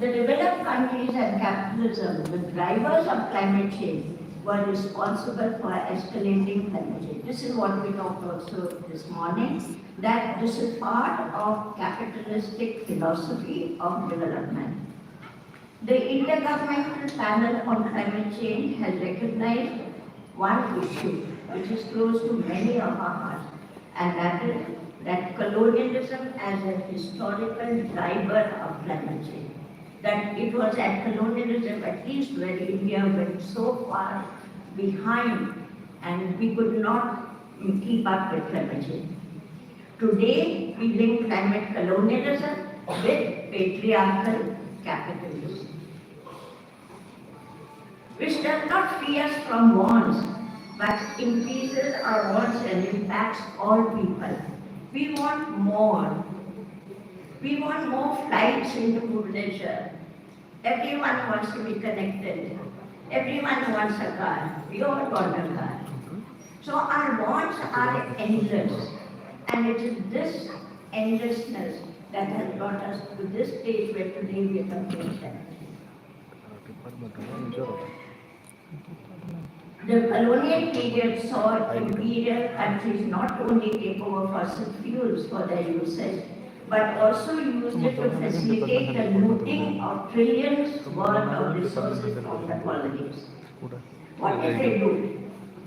The developed countries and capitalism, the drivers of climate change, were responsible for escalating climate change. This is what we talked also this morning, that this is part of capitalistic philosophy of development. The Intergovernmental Panel on Climate Change has recognized one issue which is close to many of our hearts, and that is that colonialism as a historical driver of climate change. That it was at colonialism, at least where India went so far behind and we could not keep up with climate change. Today, we link climate colonialism with patriarchal capitalism, which does not free us from wants, but increases our wants and impacts all people. We want more. We want more flights into Bhubaneswar. Everyone wants to be connected. Everyone wants a car. We all want a car. So our wants are endless. And it is this endlessness that has brought us to this stage where today we are complete. The colonial period saw imperial countries not only take over fossil fuels for their usage, but also used it to facilitate the looting of trillions worth of resources from the colonies. What did they do?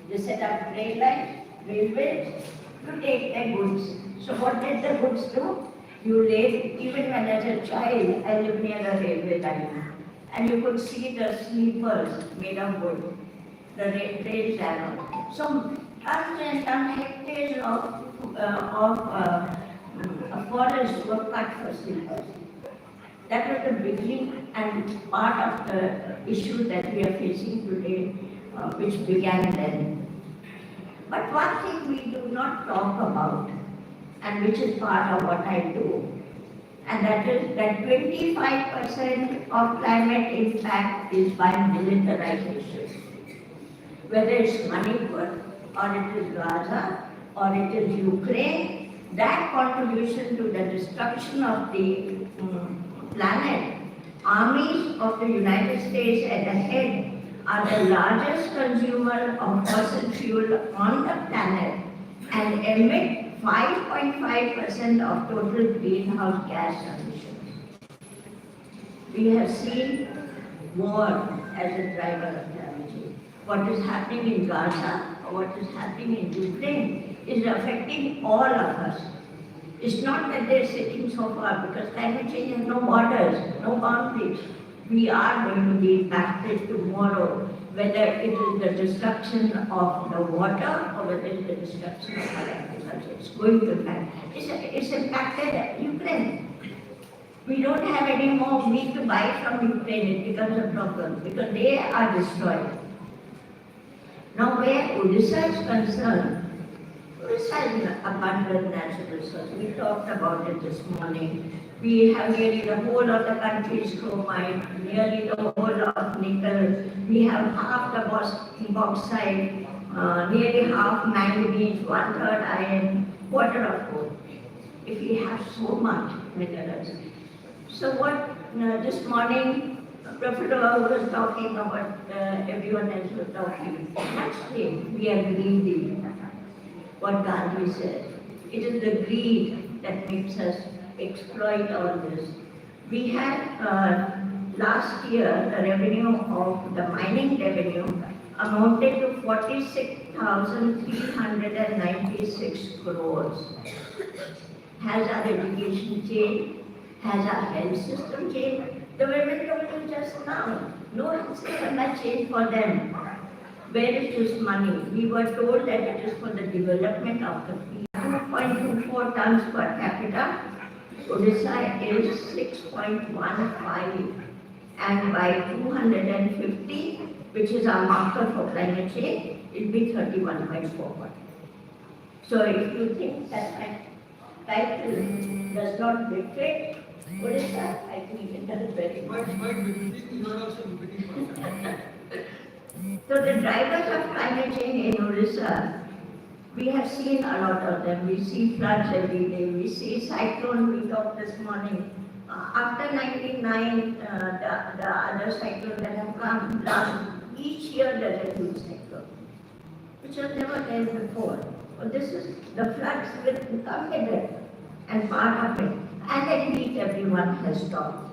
They set up rail lines, railways to take their goods. So what did the goods do? You lived, even when as a child, I lived near a railway line, and you could see the sleepers made of wood, the rail channel. So tons and tons hectares of forests were cut for sleepers. That was the beginning and part of the issue that we are facing today, which began then. But one thing we do not talk about, and which is part of what I do, and that is that 25% of climate impact is by militarization. Whether it's Manipur, or it is Gaza, or it is Ukraine, that contribution to the destruction of the planet, armies of the United States at the head are the largest consumer of fossil fuel on the planet and emit 5.5% of total greenhouse gas emissions. We have seen war as a driver of climate change. What is happening in Gaza or what is happening in Ukraine is affecting all of us. It's not that they're sitting so far, because climate change has no borders, no boundaries. We are going to be impacted tomorrow, whether it is the destruction of the water or whether it is the destruction of our agriculture. It's going to impact. It's impacted Ukraine. We don't have any more meat to buy from Ukraine. It becomes a problem because they are destroyed. Now, where Odisha is concerned, Odisha is abundant natural resource. We talked about it this morning. We have nearly the whole of the country's chromite, nearly the whole of nickel. We have half the bauxite, nearly half manganese, 1/3 iron, quarter of coal. If we have so much minerals. So what this morning, Professor was talking about, everyone else was talking. Actually, we are greedy. What Gandhi said. It is the greed that makes us exploit all this. We had last year the revenue of the mining revenue amounted to 46,396 crores. Has our education changed? Has our health system changed? The women told you just now, no system has changed for them. Where is this money? We were told that it is for the development of the people. 2.24 tons per capita. Odisha is 6.15. And by 250, which is our marker for climate change, it will be 31.41. So if you think that my title does not reflect Odisha, I think it does very much. So the drivers of climate change in Odisha, we have seen a lot of them. We see floods every day. We see cyclone. We talked this morning After 99, the other cyclone that have come, each year there's a huge cyclone, which was never there before. So this is the floods will come in it, and part of it. And then heat everyone has stopped.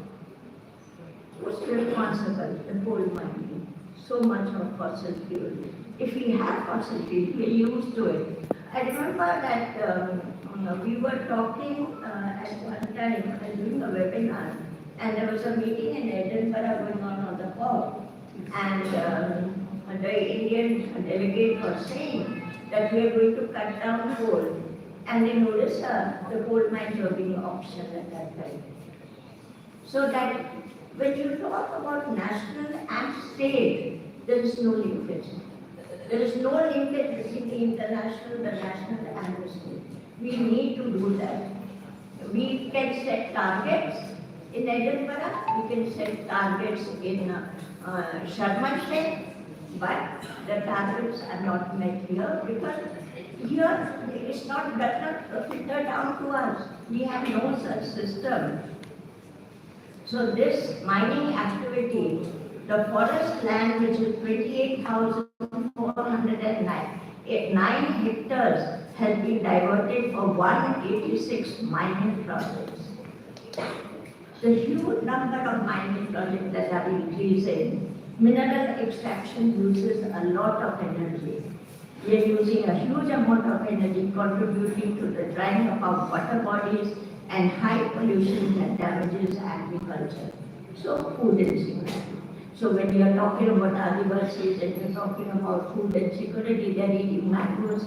Who's responsible? The coal mining. So much of fossil fuel. If we have fossil fuel, we're used to it. I remember that we were talking at one time, doing a webinar, and there was a meeting in Edinburgh going on the COP, and the Indian delegate was saying that we are going to cut down coal, and they noticed the coal mines were being auctioned at that time. So that when you talk about national and state, there is no linkage. There is no linkage between the international, the national, and the state. We need to do that. We can set targets in Edinburgh, we can set targets in Sharm el Sheikh, but the targets are not met here because here it's not filtered down to us. We have no such system. So this mining activity, the forest land, which is 28,409 hectares, has been diverted for 186 mining projects. The huge number of mining projects that are increasing, mineral extraction uses a lot of energy. We are using a huge amount of energy contributing to the drying of our water bodies and high pollution that damages agriculture. So food insecurity. So when you are talking about Adivasis and you are talking about food insecurity, they are eating mangoes.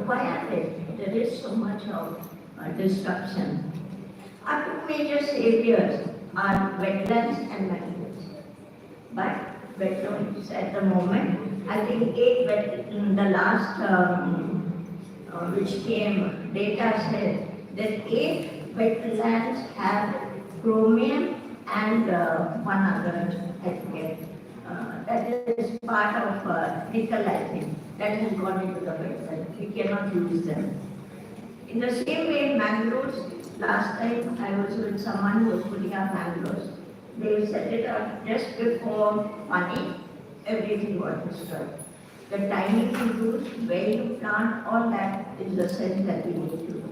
Why are they? There is so much of destruction. Our two major saviors are wetlands and mangroves. But wetlands at the moment, I think in the last which came, data said that 8 wetlands have chromium and one other, I forget. That is part of nickel, I think, that has gone into the wetland. We cannot use them. In the same way, mangroves, last time I was with someone who was putting up mangroves. They set it up just before money, everything was destroyed. The timing you use, where you plant, all that is the sense that we need to do.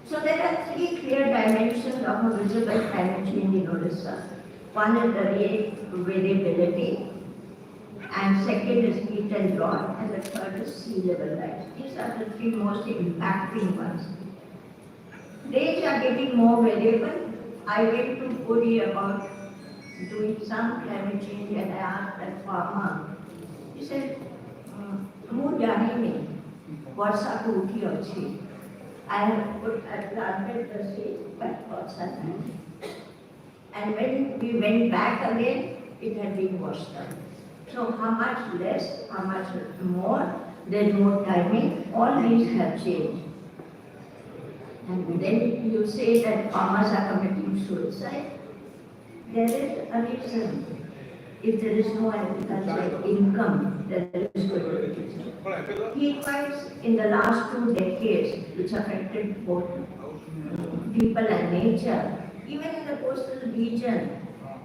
So there are 3 clear dimensions of a visible climate change in Odisha. One is the variability, and second is heat and drought, and the third is sea level rise. These are the 3 most impacting ones. Days are getting more variable. I went to Puri about doing some climate change, and I asked that farmer. He said, "Mu jani nahi, varsa to uthi achi." I have planted the seed, but varsa nahi. And when we went back again, it had been washed out. So how much less, how much more, there's more timing, all these have changed. And then you say that farmers are committing suicide. There is a reason. If there is no agricultural income, there is going to be a reason. Heat waves in the last 2 decades, which affected both people and nature, even in the coastal region,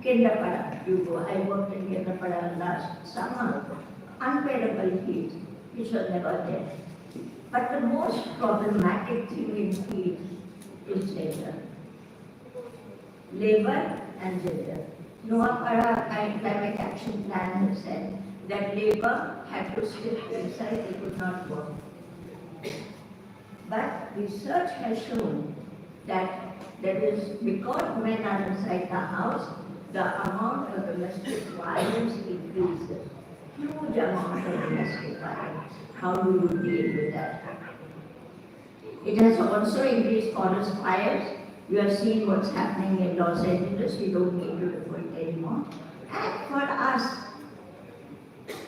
Kendapada, you go. I worked in Kendapada last summer. Unbearable heat, which was never there. But the most problematic thing in heat is gender. Labor and gender. Noapada Climate Action Plan has said that labor had to sit inside, they could not work. But research has shown that there is, because men are inside the house, the amount of domestic violence increases. Huge amount of domestic violence. How do you deal with that? It has also increased forest fires. You are seeing what's happening in Los Angeles. You don't need to do it anymore. And for us,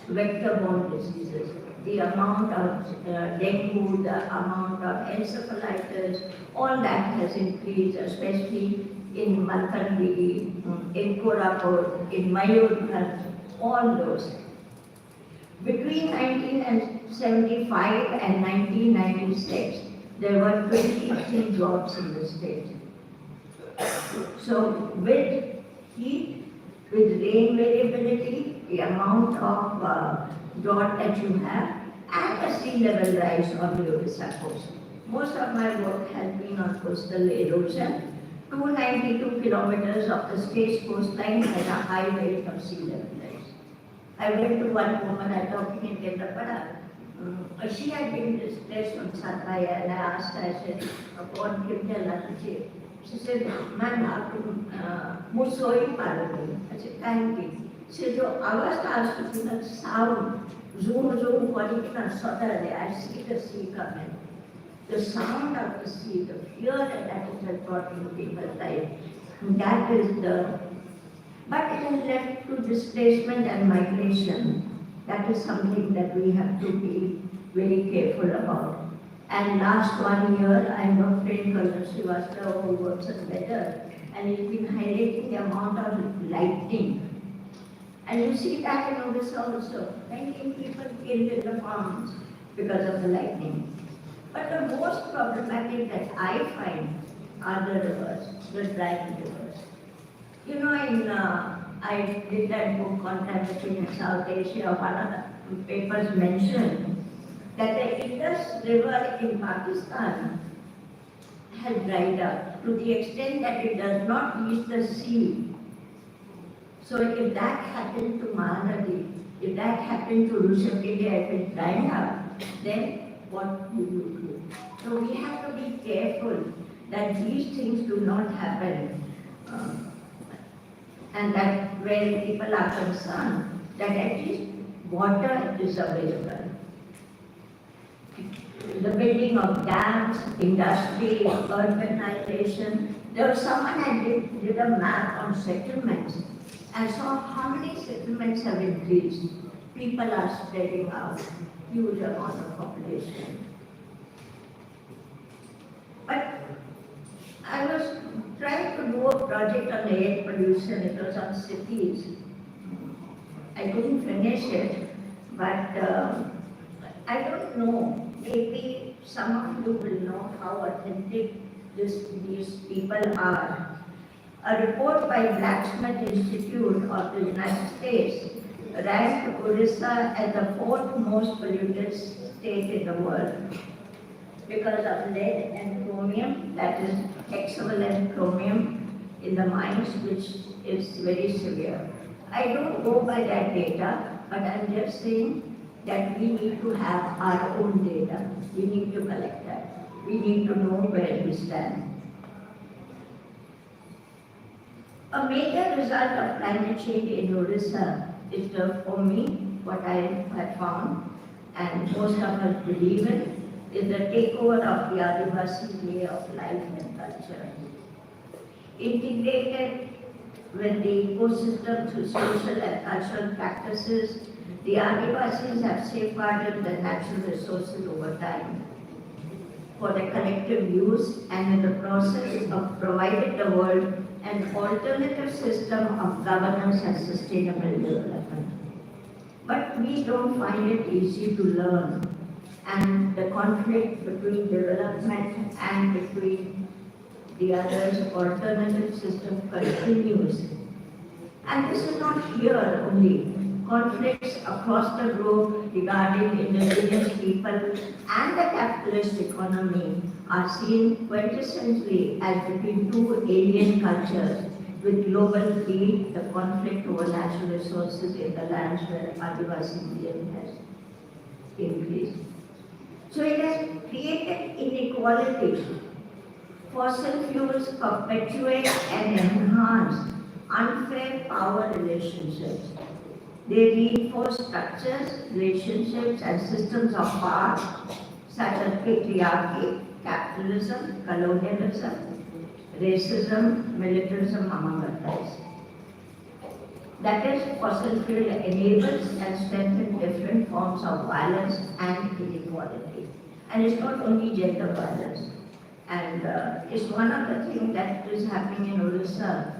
vector-borne diseases, the amount of dengue, the amount of encephalitis, all that has increased, especially in Malkandi, in Korapur, in Mayurbhanj, all those. Between 1975 and 1996, there were 23 jobs in the state. So with heat, with rain variability, the amount of drought that you have, and the sea level rise on the Odisha coast. Most of my work has been on coastal erosion. 292 kilometers of the state's coastline has a high rate of sea level rise. I went to one woman, I talking in Kendrapada. She had been displaced from Sataya, and I asked her, I said, upon Kimtela, she said, "Man, आप मुझसे पालोगे?" I said, "Thank you." She said, "जो आवाज़ था उसकी ना sound, zoom quality ना suddenly I see the sea coming. The sound of the sea, the fear that it has brought into people's life, that is the. But it has led to displacement and migration. That is something that we have to be very careful about. And last 1 year, I have a friend called Srivastava who works on weather, and he's been highlighting the amount of lightning. And you see that in Odisha also. Many people killed in the farms because of the lightning. But the most problematic that I find are the rivers, the dry rivers. You know, I did that book on time between South Asia. One of the papers mentioned that the Indus River in Pakistan has dried up to the extent that it does not reach the sea. So if that happened to Mahanadi, if that happened to Rushapedia, if it's drying up, then what do you do? So we have to be careful that these things do not happen. And that where people are concerned, that at least water is available. The building of dams, industry, urbanization. There was someone I did a map on settlements and saw how many settlements have increased. People are spreading out, huge amount of population. But I was trying to do a project on air pollution. It was on cities. I couldn't finish it, but I don't know. Maybe some of you will know how authentic these people are. A report by Blacksmith Institute of the United States ranked Odisha as the 4th most polluted state in the world because of lead and chromium, that is hexavalent chromium in the mines, which is very severe. I don't go by that data, but I'm just saying that we need to have our own data. We need to collect that. We need to know where we stand. A major result of climate change in Odisha is, for me, what I have found, and most of us believe in, is the takeover of the Adivasi way of life and culture. Integrated with the ecosystem through social and cultural practices, the Adivasis have safeguarded the natural resources over time for their collective use, and in the process of providing the world an alternative system of governance and sustainable development. But we don't find it easy to learn, and the conflict between development and between the others' alternative system continues. And this is not here only. Conflicts across the globe regarding indigenous people and the capitalist economy are seen quintessentially as between two alien cultures, with global greed, the conflict over natural resources in the lands where Adivasi Indian has increased. So it has created inequality. Fossil fuels perpetuate and enhance unfair power relationships. They reinforce structures, relationships, and systems of power such as patriarchy, capitalism, colonialism, racism, militarism, among others. That is, fossil fuel enables and strengthens different forms of violence and inequality. And it's not only gender violence. And it's one of the things that is happening in Odisha.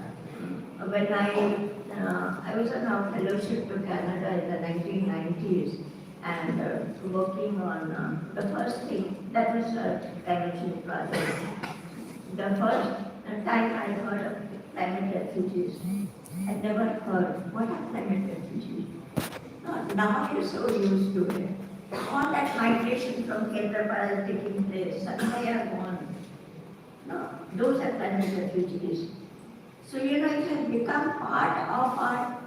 When I was on a fellowship to Canada in the 1990s and working on the first thing, that was a climate change project. The first the time I heard of climate refugees. I never heard, what are climate refugees? No, now you're so used to it. All that migration from Kendrapara is taking place, suddenly are gone. No, those are climate refugees. So, it has become part of our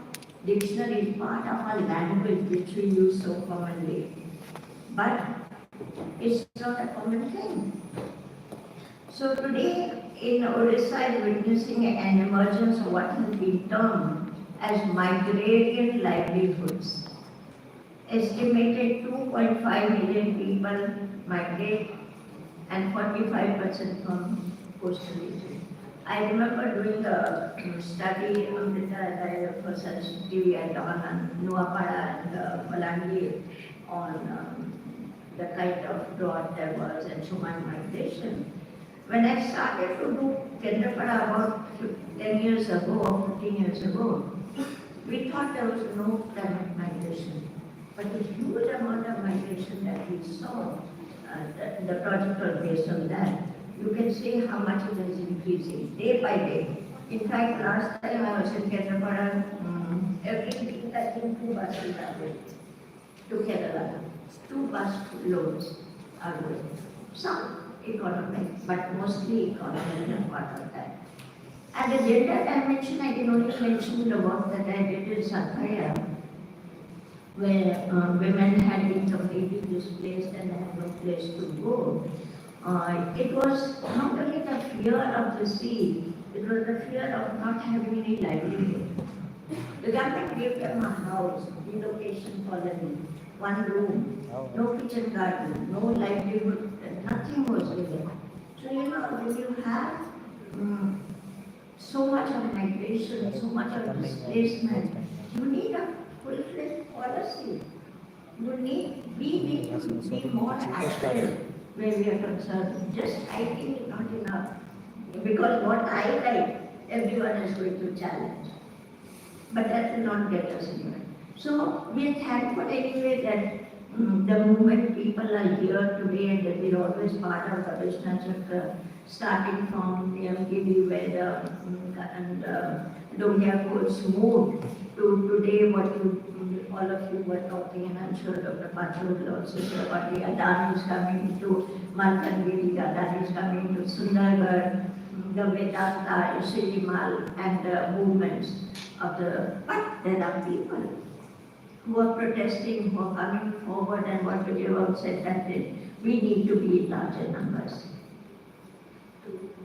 dictionary, part of our language which we use so commonly. But it's not a common thing. So today in Odisha is witnessing an emergence of what has been termed as migrarian livelihoods. Estimated 2.5 million people migrate and 45% from coastal region. I remember doing a study on the first TV I done on Nuapara and Malangir on the kind of drought there was and human migration. When I started to do Kendrapara about 10 years ago or 15 years ago, we thought there was no climate migration. But the huge amount of migration that we saw, the project was based on that. You can see how much it is increasing day by day. In fact, last time I was in Kendrapara, every week I think 2 buses are going to Kerala. 2 bus loads are going. Some economic, but mostly economic part of that. And the gender dimension, I can only mention the work that I did in Sathaya, where women had been completely displaced and had no place to go. It was not only the fear of the sea, it was the fear of not having any livelihood. The government gave them a house, relocation colony, 1 room, no kitchen garden, no livelihood, nothing was given. So, when you have so much of migration, so much of displacement, you need a full-fledged policy. We need to be more active where we are concerned. Just writing is not enough. Because what I write, everyone is going to challenge. But that will not get us anywhere. So we are thankful anyway that the movement people are here today and that we're always part of the Vishnu Chakra, starting from MKD where the Domya codes moved to today what all of you were talking, and I'm sure Dr. Patel will also say about the Adani is coming to Malkangiri, the Adani is coming to Sundargarh, the Vedanta, Shrimal, and the movements of the, but there are people who are protesting, who are coming forward, and what Vijay said that we need to be in larger numbers.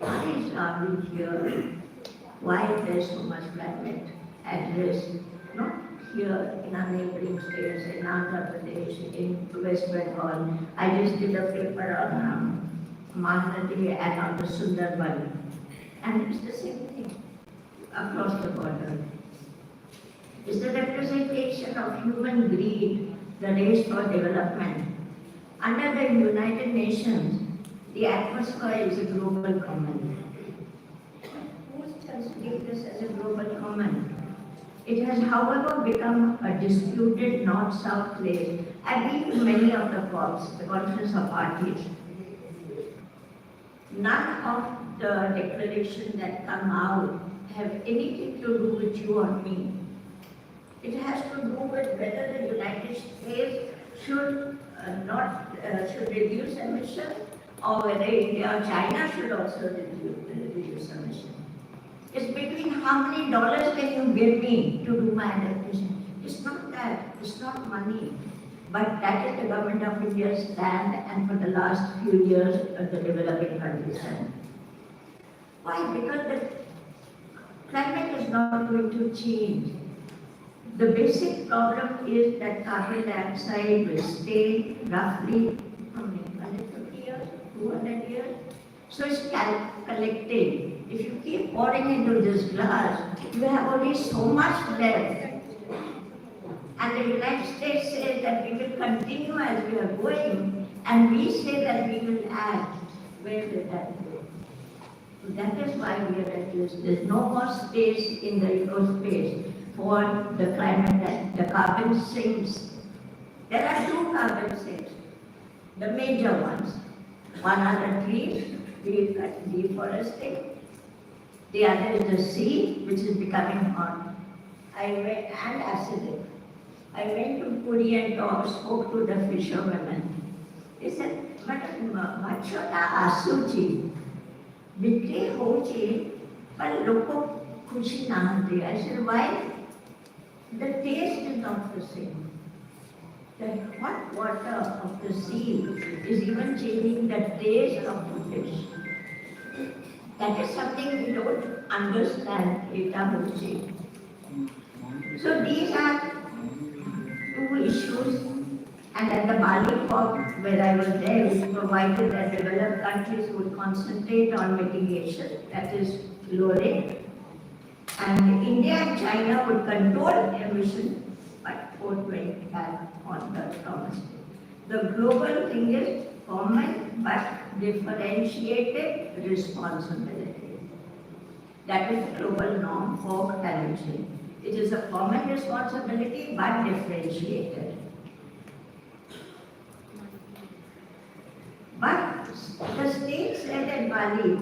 Why are we here? Why there is so much climate at risk? Not here in our neighboring states, in Andhra Pradesh, in West Bengal. I just did a paper on Mahanadi and on the Sundarban. And it's the same thing across the border. It's the representation of human greed, the race for development. Under the United Nations, the atmosphere is a global common. Who tells this as a global common? It has, however, become a disputed North-South place. I've been to many of the COPs, the Conference of Parties. None of the declarations that come out have anything to do with you or me. It has to do with whether the United States should should reduce emissions, or whether India or China should also reduce emissions. It's between how many dollars can you give me to do my adaptation. It's not that, it's not money. But that is the government of India's stand, and for the last few years the developing countries stand. Why? Because the climate is not going to change. The basic problem is that carbon dioxide will stay roughly, how many, 150 years, 200 years? So it's collected. If you keep pouring into this glass, you have only so much left. And the United States says that we will continue as we are going, and we say that we will act. Where will that go? So that is why we are at risk. There's no more space in the ecospace for the climate that the carbon sinks. There are 2 carbon sinks, the major ones. One are the trees, deforesting, The other is the sea, which is becoming hot. And acidic. I went to Puri and spoke to the fisherwomen. They said, Machota asuchi, bikri hochi, but loko kushi nahanti. I said, why? The taste is not the same. The hot water of the sea is even changing the taste of the fish. That is something we don't understand, Itabuchi. So these are two issues. And at the Bali COP, where I was there, we provided that developed countries would concentrate on mitigation, that is lowering. And India and China would control emissions, but put weight back on the domestic. The global thing is common but differentiated responsibility. That is the global norm for climate change. It is a common responsibility but differentiated. But the state said at Bali,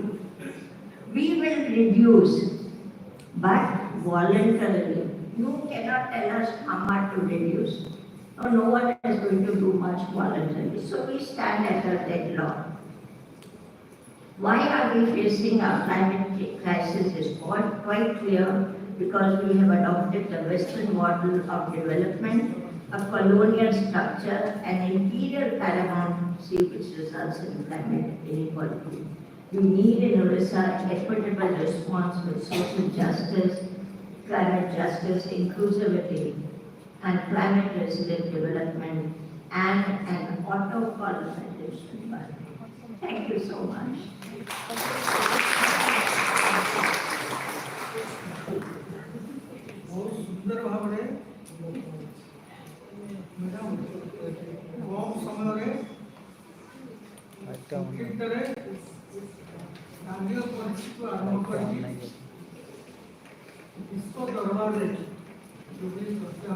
we will reduce, but voluntarily. You cannot tell us how much to reduce. No one is going to do much voluntarily. So we stand at a deadlock. Why are we facing a climate crisis is quite clear, because we have adopted the Western model of development, a colonial structure, and imperial paramountcy which results in climate inequality. We need in Orissa equitable response with social justice, climate justice, inclusivity, and climate resilient development, and an auto-colonization. Thank you so much. बहुत सुंदर भाव रे madam कम समय रे कीर्तने स्थानीय परिस्थिति आरंभ करी विश्व दरबार रे जो भी चर्चा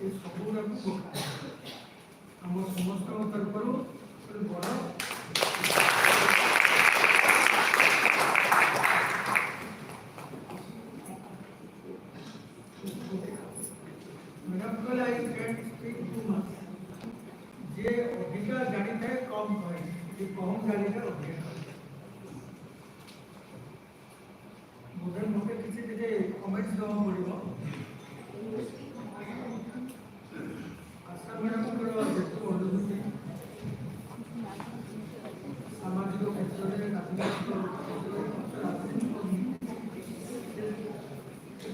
ये सबूरा को हम समस्त तरफरु बड़ा जे अधिका जानी थे कम कहे जे कम जानी थे अधिका मुझे मते किसी जे कमेंट्स दवा पड़िबो आशा मैडम को जेतु अनुमति सामाजिक क्षेत्र रे राजनीतिक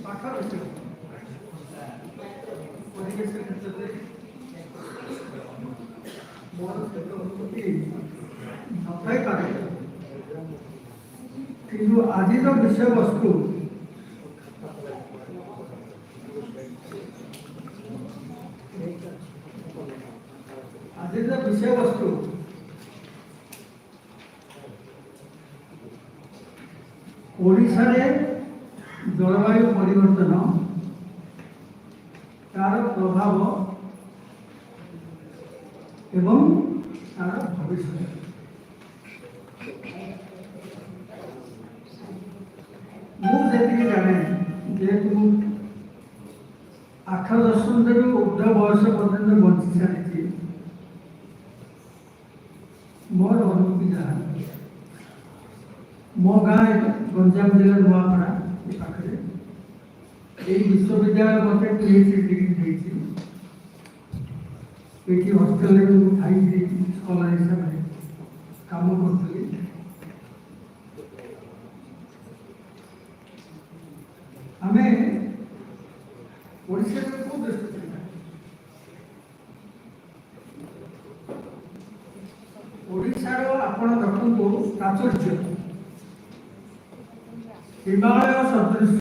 पाठर विषय परिवेश क्षेत्र रे किंतु आज विषय वस्तु आज विषय वस्तु ओडिशा रे जलवायु परिवर्तन तार प्रभाव एवं तार भविष्य मुझे जाने जेहेतु 8 दशक ऊर्ध बयस पर्यटन बंची सारी मोर अनुभूति जहाँ मो गाँ गंजाम जिला नुआपड़ा पाखे यही विश्वविद्यालय मत पीएचडी डिग्री ये हस्टेल आई स्कॉलर हिसाब से काम करी आम ओडिशा को दृष्टि ओडिशार आपण देखु प्राचुर्य हिमालय सदृश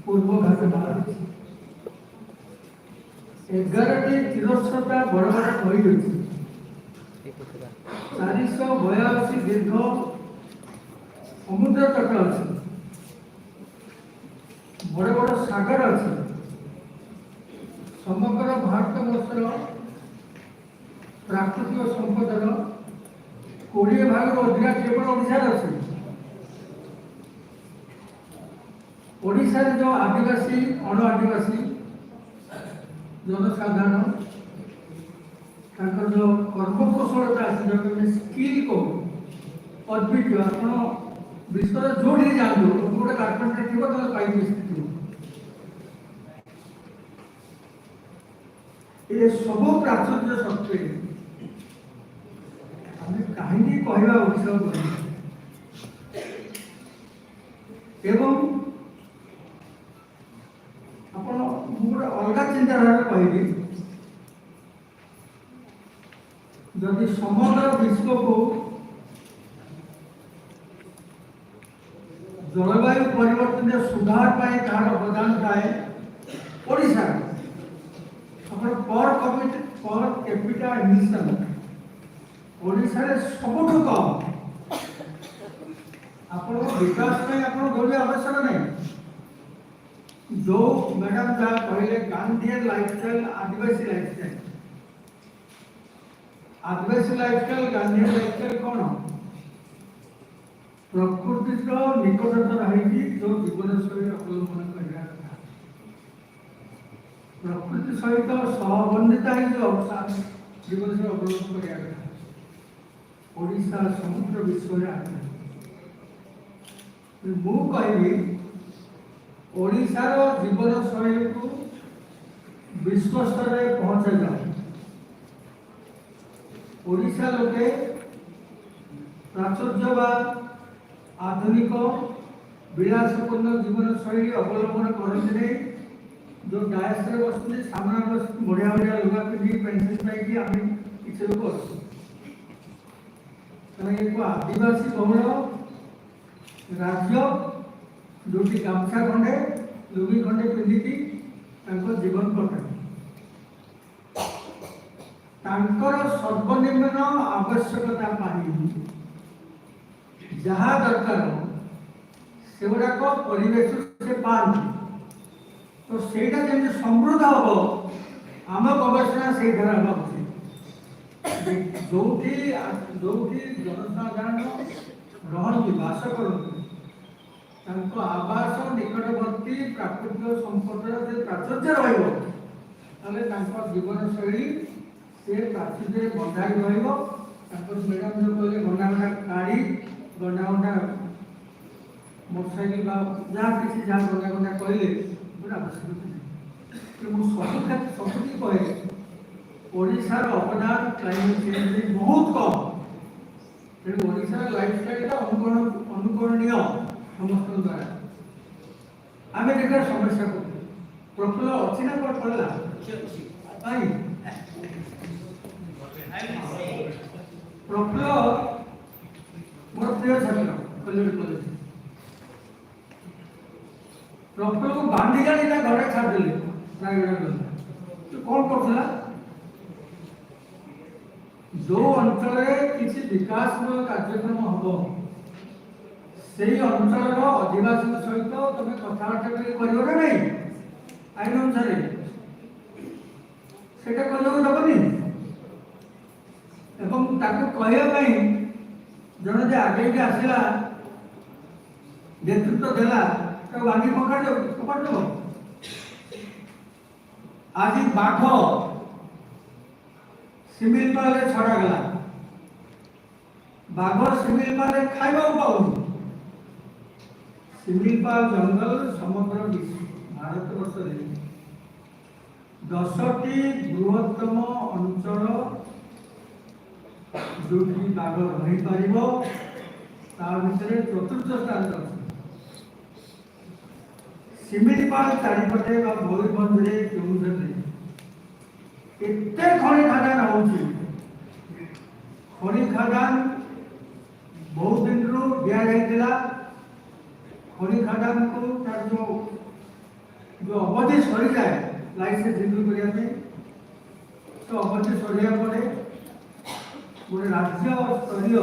पूर्व घाट बाहर 11टी तिरस्ता बड़ बड़ नई रही 482 दीर्घ समुद्र तट अच्छी बड़ बड़ सागर अच्छी समग्र भारत वर्षर प्राकृतिक संपदर 20 भाग अधिका केवल ओडिशा अच्छी ओडिशा रे जो आदिवासी अण आदिवासी जनसाधारण तांकर जो कर्मकौशलता আছে जो स्किल को अद्वितीय आपण विश्व जोड़ी जानो गोटे कारपेंटर थी तो पाइप मिस्त्री ये सब प्राचुर्य सत्वे आम कहीं कहवा ओडिशा एवं आपण गोटे अलग चिंताधारा कहबी जदि समग्र विश्व को जलवायु परिवर्तन सुधार पाए तार अवदान थाए Odisha per capita emission Odisha रे सबुठु कम आपण विकास में आपण दौड़े आवश्यक नहीं जो मैडम जहाँ कहले गांधी लाइफस्टाइल आदिवासी लाइफस्टाइल गांधी लाइफस्टाइल कौन प्रकृति निकटतर है जो जीवन शैली अवलंबन करने प्रकृति सहित सहबंधिता है जो जीवन शैली अवलंबन कर ओडिशा समग्र विश्व में आगे मु कहबी ओडिशार जीवन शैली को विश्व स्तर में पहुंचा जाए ओडिशा लोके प्राचुर्यवाद आधुनिक विलासपूर्ण जीवन शैली अवलंबन करते जो डायस रे बसते सामना बस बढ़िया बढ़िया लुगा पिंधि पेंसिल पाई आम किसी लोग एक आदिवासी बहुल राज्य जो गामछा खंडे लुंगी खंडे पिंधिकी जीवन कटाई सर्वनिम्न आवश्यकता जहाँ दरकार से गुड़ाक परिवेश से पाती तो सेटा जमी समृद्ध हम आम गवेषणा से हवा उचित जो जनसाधारण रहती बास करते आवास निकटवर्ती प्राकृतिक संपदर प्राचुर्य जीवन शैली से प्राचुर्य बंधाई मैडम जो कहले घंटा घंटा गाड़ी घंटा घंटा मोटरसाइकिल जहाँ किसी जहाँ घंटा घंटा कहले आवश्यक मुझे सबुठी कहे ओडिशार अवदान क्लाइमेट चेंज बहुत कम तेणु ओडिशार लाइफस्टाइल अनुकरणीय समस्त द्वारा आम देखा समस्या को प्रफुल्ल अच्छी ना कौन पड़ला प्रफुल्ल मोर प्रिय छात्र कल्याण कॉलेज प्रफुल्ल को बांधी गाड़ी घर छाड़देले तो कौन करता जो अंचल किसी विकासमूलक कार्यक्रम हम से अंचल आदिवासी सहित तुम कथबार्ता कर नहीं आईन अनुसार से दबनी कहवाई जन जो आगे आसला नेतृत्व देला बांधी कपाट दब आज बाघ सिमिलपाल छड़ा गला बाघ सिमिलपाल खाइबा पाऊन सिमिलपाल जंगल समग्र भारत वर्ष 10टी बृहत्तम अंचल जो बाघ रही पार चतुर्थ स्थान अच्छे सिमिलपाल चारिपटे मयूरभंज एत खनि खादान हो खनि खादान बहुत दिन रू दिया खनि खादान को तार जो अवधि सरी जाए लाइसेंस रिन्यू करने तो अवधि सरिया पड़े गोटे राज्य स्तरीय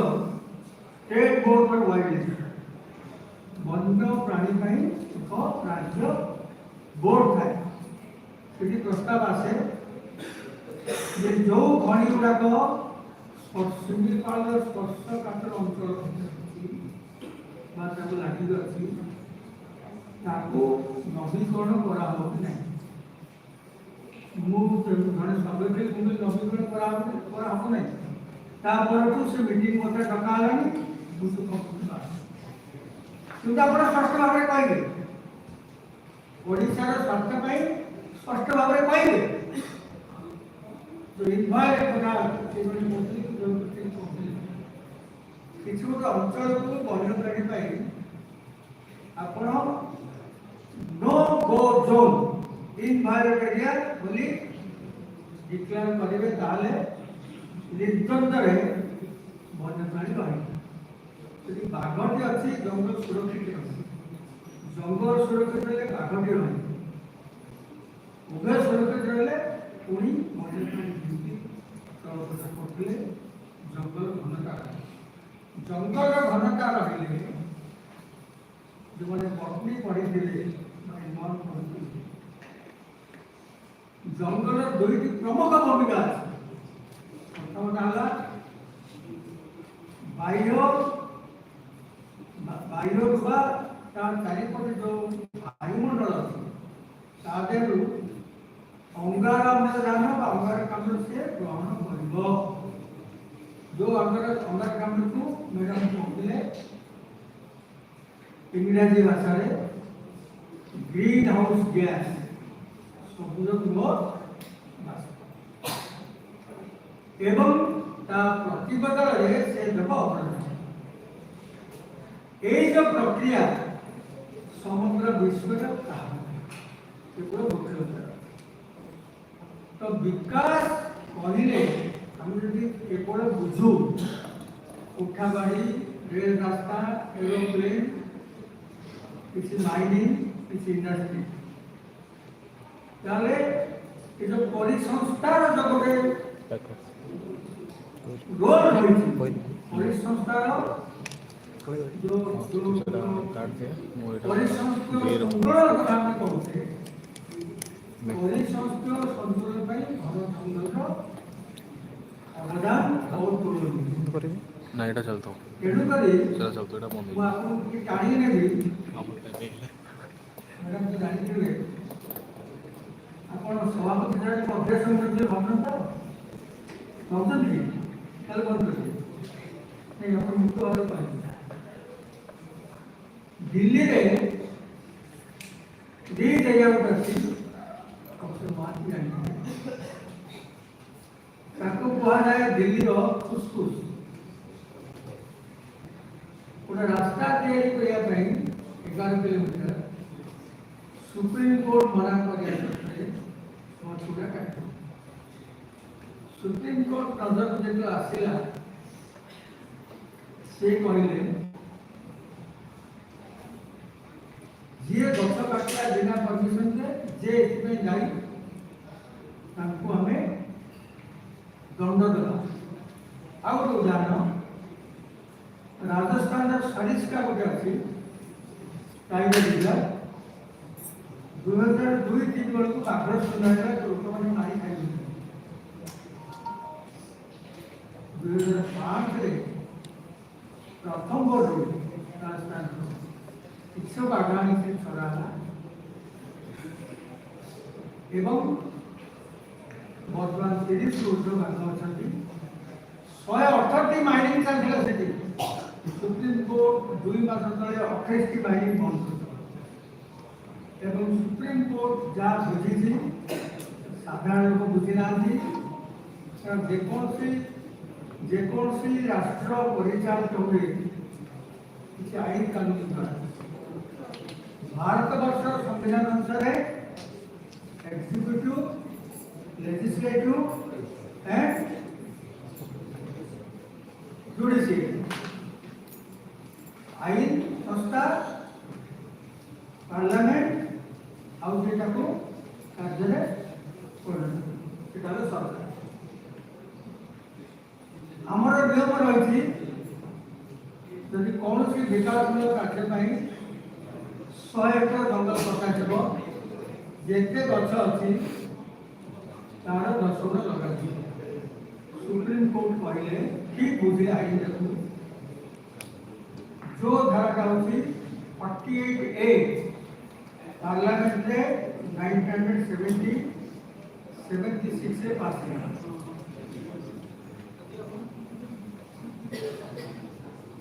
स्टेट बोर्ड पर वाइल्ड लाइफ वन्य प्राणी एक राज्य बोर्ड थाए प्रस्ताव आसे जो खनि गुड़ाक सिमिलपाल स्पर्शकातर अंचल लगी अच्छी ताको नवीकरण करा हो कि नहीं जड़े सभ्य नवीकरण करा हो नहीं तापर से मीटिंग मत डका किंतु आप स्पष्ट भाव में कहे ओडार स्वार्थ स्पष्ट भाव में कहे जो इनभायर किसी गोटे अंचल को बन्यप्राणी आपण नो गो जोन इनभायर एरिया बोली डिक्लेयर करेंगे ताले निर्द्वंद वन्यप्राणी रही बाघटी अच्छी जंगल सुरक्षित अच्छी जंगल सुरक्षित रहे बाघटी रही उभय सुरक्षित रहे पुणी वन्यप्राणी करते जंगल घनता जंगल घनता रही जो मैंने बटनी पढ़ी जंगल दुईटी प्रमुख भूमिका अच्छे प्रथमटा बाह्य चारिपटे जो वायुमंडल अच्छे अंगारजान अंगारकाम्ल से ग्रहण कर जो अंगारकाम्ल को मैडम कहते इंग्राजी भाषा ग्रीन हाउस गैस सबुज गृह एवं प्रतिबदल से देव अपराध ये जो प्रक्रिया समग्र विश्व तो विकास कहले आम केवल बुझू उठाबाड़ी रेल रास्ता एरोप्लेन किसी माइनिंग किसी इंडस्ट्री ताले ये जो परिसंस्थार जो गोटे रोल रही परिसंस्थार जो परिसंस्थीय संतुलन कथा हम कहते परिसंस्थीय संतुलन पर भारत जंगल अवदान बहुत गुरुत्वपूर्ण ना एटा चलता हूँ तेणु करी चला चलता एटा बंद मैं आपको की टाणी नेबी मैडम तो जानी थे आपण सभापति जरे अभ्यास करते भावना तो भावना नहीं कल बंद कर नहीं अपन मुक्त वाले पाए दिल्ली रे दी जगह पर थी सबसे मार की जानी ताको कहा जाए दिल्ली रो फुसफुस पूरा रास्ता तैयारी करने ପାଇଁ 11 किलोमीटर सुप्रीम कोर्ट मना कर सुप्रीम कोर्ट नजर जो आसला से कहले जी गछ काटला बिना परमिशन जे इसमें जाई तांको हमें दंड देला आउ तो उदाहरण राजस्थान सरिस्का गोटे अच्छी टाइगर रिजर्व 2002-3 बेलू बाघ सुना लोक मैंने मारी खाई 2005 प्रथम बोर्ड राजस्थान किस बाघाणी से छड़ा एवं बर्तमान 30 ऊर्ध्व बाघ अच्छा 118 माइनिंग चलता से सुप्रीम कोर्ट 2 मास तले 28 की माइनिंग बंद कर एवं सुप्रीम कोर्ट जहाँ बुझी साधारण लोक बुझी ना जेकोसी राष्ट्र परिचालित हुए किसी आईन कानून द्वारा भारत वर्ष संविधान अनुसार एक्सिक्यूटिव लेजिस्लेटिव एंड जुडिशियरी आईन संस्था पार्लियामेंट आउटा को कार्य सरकार आमर नियम रही जदि कौन सी विकासमूलक कार्य 100 एकड़ जंगल कटा जिते गछ अच्छी तार 10 गुण लगा सुप्रीम कोर्ट कहले ठीक बुझे आईन देखो जो धाराटा हूँ 48A पार्लियामेंट रे 1976 से पास किया।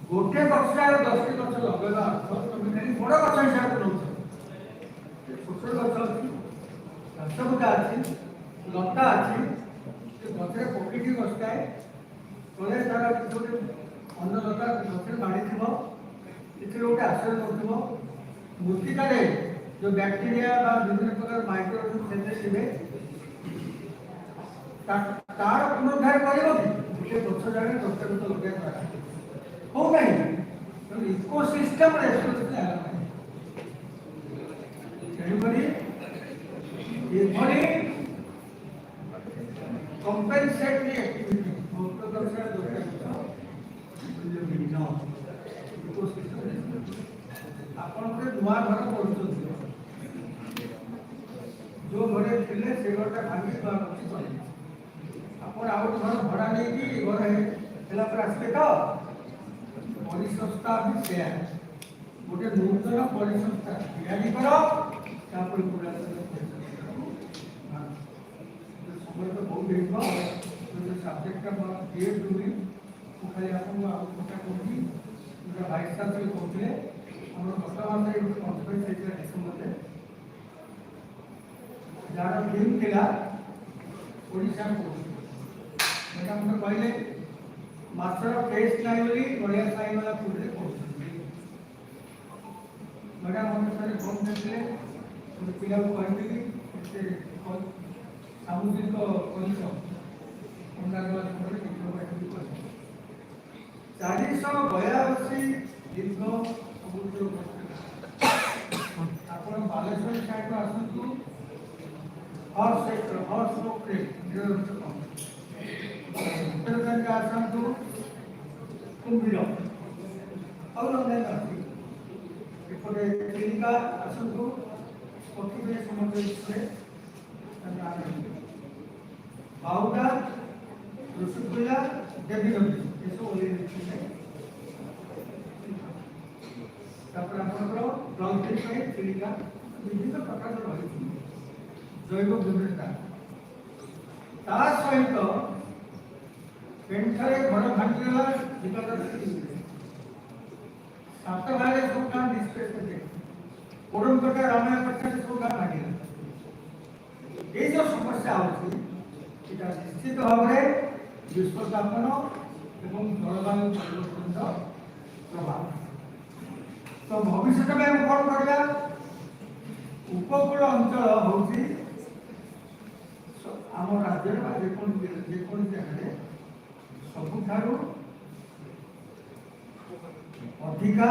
गोटे गछार 10 टी गछ लगेगा अर्थ तुम खाली बड़ गछ हिसाब से नौ छोट गछ अच्छी घासबुटा अच्छी लता अच्छी गछरे पकड़ी बसताए तले तार किसी अन्न लता गछरे बाड़ी थी गोटे आश्रय कर मृत्तिकार जो बैक्टेरिया विभिन्न प्रकार माइक्रोऑर्गेनिज्म थे तार पुनरुद्धार कर गोटे गछ जगह 10 गछ लगे हो नहीं इकोसिस्टम कंपेनसेटरी एक्टिविटी ଆପଣ ଗୋଟେ ନୂଆ ଘର କରୁଛନ୍ତି ଯୋଉ ଘରେ ଥିଲେ ସେ ଘରଟା ଭାଙ୍ଗି ପାରୁଛି ଆପଣ ଆଉ ଗୋଟେ ଘର ଭଡ଼ା ନେଇକି ଘର ହେଲା ପରେ ଆସିବେ ତ परिसंस्था भी सेया गोटे नूतन परिसंस्था तैयारी कर तापर पूरा समय तो बहुत देखो जो सब्जेक्ट का क्रिएट हुई खाली आपको आउट कथा कहूँ जो भाइस चांसलर कहते हम गत मास कन्फरेन्स होता डिसेम्बर जार थीम था ओडिशा को मैडम तो कहले मास्टर ऑफ टेस्ट लाइब्रेरी बढ़िया साई वाला पूरे मैडम हम सारे फोन करते पिला को कहते कि सामुद्रिक कलिश चारिश 82 दीर्घ समुद्र ଆପଣ ବାଲେଶ୍ୱର ସାଇଡ୍ ଆସନ୍ତୁ ହର୍ସ ସେକ୍ଟର ହର୍ସ ଉପରେ उत्तराखंड का आसंतु कुंभीर और एपटे चिलिका आसंतु पक्षी समुद्र बाउटा ऋषिकुला देवी नदी ये सब डलफिन चिलिका विभिन्न प्रकार रही जैव विविधता ता सहित पेंथरे घर भांगीगला विगत 7 भागे सब गाँ डिस्प्लेस थे कोडमकटा रामायण पट्टा सब गाँ भांगीगला ये जो समस्या होती निश्चित भाव में विश्वतापन एवं जलवायु परिवर्तन प्रभाव तो भविष्य में हम कौन करवा उपकूल अंचल हूँ आम राज्य जेको जगह सबुठारु अधिका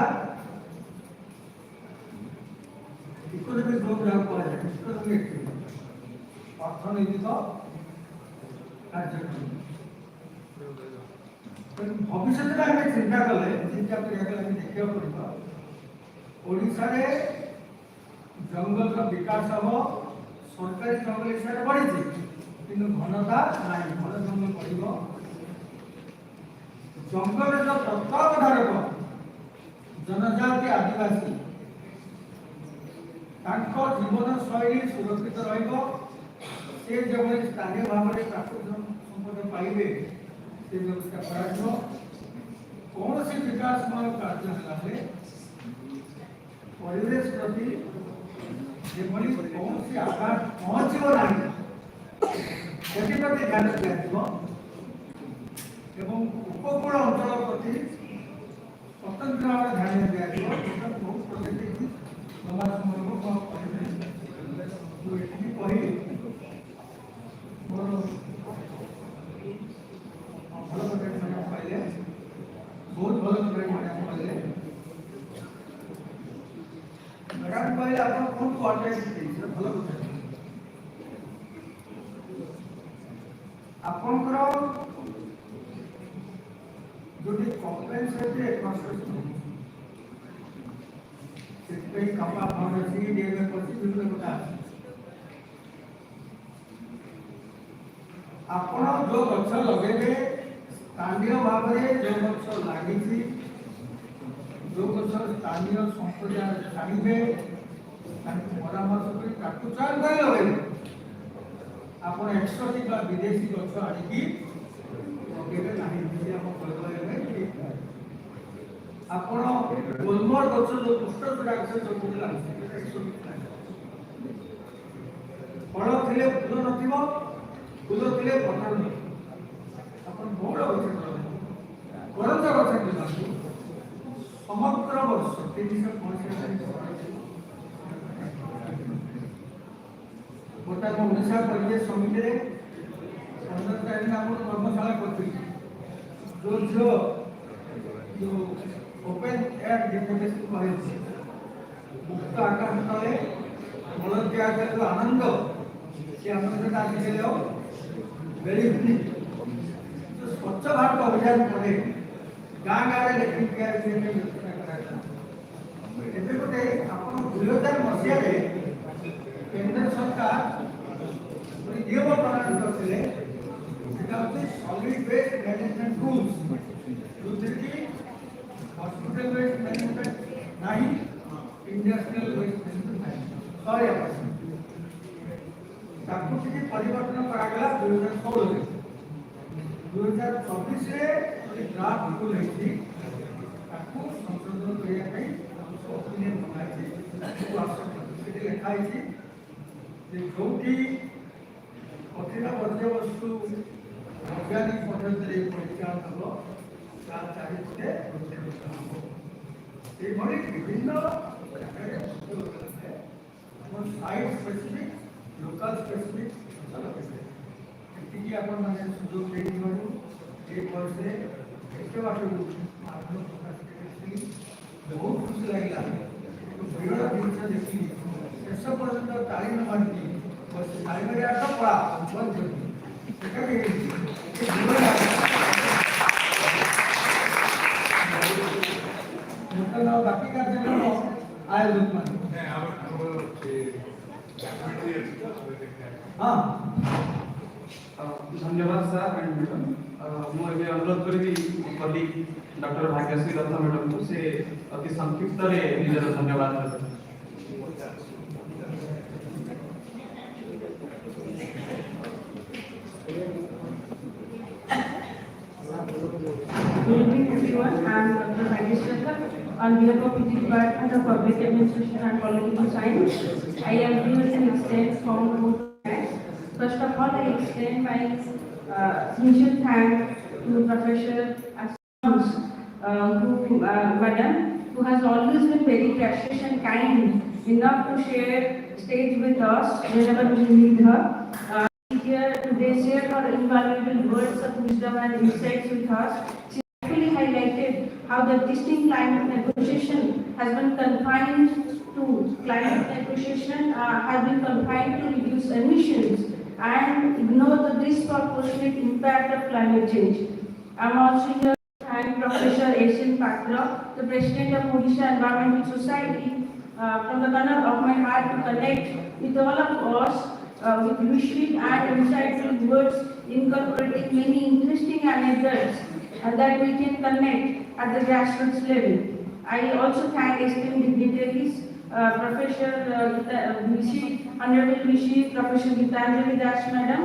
इकोनॉमिक ग्रोथ जहाँ कहुए इकोनॉमिक अर्थनैतिक कार्यक्रम भविष्य में आम चिंता कले चिंता देखा पड़ा ओडिशा रे जंगल का विकास हम सरकारी जंगल हिसाब से बढ़ी कि घनता ना घन जंगल बढ़ जंगल जो तत्वावधारक जनजाति आदिवासी जीवन शैली सुरक्षित से जो स्थानीय भाव में प्राकृतिक संपद पाइबे से व्यवस्था कौन सी विकासमय कार्य परिवेश प्रति कौन सी आघात पहुँचो ना प्रति ध्यान दिया उपकूल अंचल प्रति स्वतंत्र भाव ध्यान दिया बहुत प्रति समाज भल कहले बहुत भल कहले मैडम कहले आप कौन को एडवाइस भल आपंकर जो कंपेनसेटरी एक्सपेंस से कपा फंड अच्छी डीएमए अच्छी विभिन्न प्रकार आपण जो गछ लगे स्थानीय भाव में जो गछ लगी जो गछ स्थानीय संप्रदाय छाड़े ପରାମର୍ଶ କରି ତାକୁ ଚୟନ କରି ଲଗେଇବେ। ଆପଣ ଏକ୍ସୋଟିକ୍ ବା ବିଦେଶୀ ଗଛ ଆଣିକି ଲଗେଇବେ ନାହିଁ, ଯଦି ଆମ କହିବେ ଆପଣ ଗୋଲମର ଗଛ ଯୋଉ କୃଷ୍ଣ ଚୂଡ଼ା ଗଛ ସବୁ ଫଳ ଥିଲେ ଫୁଲ ନଥିବ, ଫୁଲ ଥିଲେ ପତ୍ର ନଥିବ। ଆପଣ ବଉଳ ଗଛ କରଞ୍ଜ ଗଛ କିଣନ୍ତୁ, ସମଗ୍ର ବର୍ଷ 365 ବର୍ତ୍ତମାନ ଓଡ଼ିଶା ପରିବେଶ ସମିତିରେ ଆମର କର୍ମଶାଳା କରିଥିଲି। ଯୋଉ ଝିଅ ଯୋଉ ଓପେନ୍ ଏୟାର ଡିଫେକେସନ୍ କହିଛି, ମୁକ୍ତ ଆକାଶ ତଳେ ମଳତ୍ୟାଗ ଯୋଉ ଆନନ୍ଦ, ସେ ଆନନ୍ଦଟା ଆଜିକାଲି ଆଉ ମିଳିବନି। ସ୍ୱଚ୍ଛ ଭାରତ ଅଭିଯାନ ପରେ ଗାଁ ଗାଁରେ ଲେଟ୍ରିନ୍ ତିଆରି କରାଗଲା। ଏବେ ଗୋଟେ ଆପଣ 2000 ମସିହାରେ କେନ୍ଦ୍ର ସରକାର ଗୋଟେ ନିୟମ ପ୍ରଣୟନ କରିଥିଲେ, ସେଟା ହେଉଛି ସଲିଡ୍ ୱେଷ୍ଟ ମ୍ୟାନେଜମେଣ୍ଟ ରୁଲ୍ସ, ଯୋଉଥିରେ କି ହସ୍ପିଟାଲ ୱେଷ୍ଟ ମ୍ୟାନେଜମେଣ୍ଟ ନାହିଁ, ଇଣ୍ଡଷ୍ଟ୍ରିଆଲ ୱେଷ୍ଟ ମ୍ୟାନେଜମେଣ୍ଟ ନାହିଁ, 100%। ତାକୁ କିଛି ପରିବର୍ତ୍ତନ କରାଗଲା 2016ରେ। 2024ରେ ଗୋଟେ ଡ୍ରାଫ୍ଟ ରୁଲ୍ ହେଇଛି, ତାକୁ ସଂଶୋଧନ କରିବା ପାଇଁ ଓପିନିୟନ ବନାଇଛି। ସେଠି ଲେଖା ହେଇଛି ଯେ ଯୋଉଠି କଠିନ ବର୍ଜ୍ୟବସ୍ତୁ ବୈଜ୍ଞାନିକ ପଦ୍ଧତିରେ ପରିଚାଳନା ହେବ, ତା ଚାରିପଟେ ବୃକ୍ଷରୋପଣ ହେବ। ଏଇଭଳି ବିଭିନ୍ନ ଜାଗାରେ ଆମର ସାଇଟ୍ ସ୍ପେସିଫିକ୍, ଲୋକାଲ ସ୍ପେସିଫିକ୍ ଏତିକି ଆପଣମାନେ ସୁଯୋଗ ଦେଇଥିବାରୁ ଏ ବର୍ଷରେ ଏତେ ବାଟକୁ ଆଗ୍ରହ ପ୍ରକାଶ କରିଥିଲି। ବହୁତ ଖୁସି ଲାଗିଲା। ବିରଳ ଜିନିଷ ଦେଖିଲି, ଶେଷ ପର୍ଯ୍ୟନ୍ତ ତାଳି ନ ମାରିକି ତାଳି ମାରି ଆସ ପଳା ବନ୍ଦ କରିବି, ସେଟା ବି ହେଇଛି। ବାକି କାର୍ଯ୍ୟକ୍ରମ ଆୟୋଜନ ମାନେ ହଁ धन्यवाद सर एंड मैडम। मुझे अनुरोध करी कली डॉक्टर भाग्यश्री रत्न मैडम को से अति संक्षिप्त निजर धन्यवाद देते। Good evening everyone, I am Dr. Bhageswar. On behalf of the Department of Public Administration and Political Science, I am here to extend strong thanks. First of all, I extend my sincere thanks to Professor Asams, Madam, who has always been very gracious and kind enough to share stage with us whenever we need her. Here today shared her invaluable words of wisdom and insights with us. She actually highlighted how the existing climate negotiation has been confined to reduce emissions and ignore the disproportionate impact of climate change. I am also here to thank Professor Asian Patra, the President of Odisha Environmental Society, from the corner of my heart to connect with all of us with lucid and insightful words incorporating many interesting anecdotes that we can connect at the grassroots level. I also thank esteemed dignitaries, Professor Honorable Vishi, Professor Gitanjali Das Madam,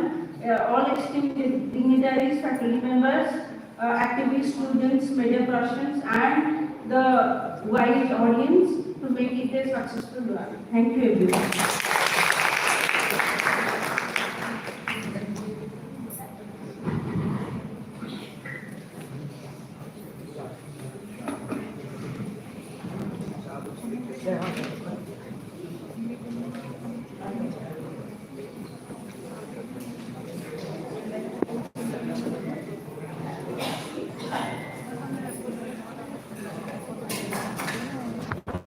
all esteemed dignitaries, faculty members, activists, students, media persons, and the wide audience to make it a successful one. Thank you everyone.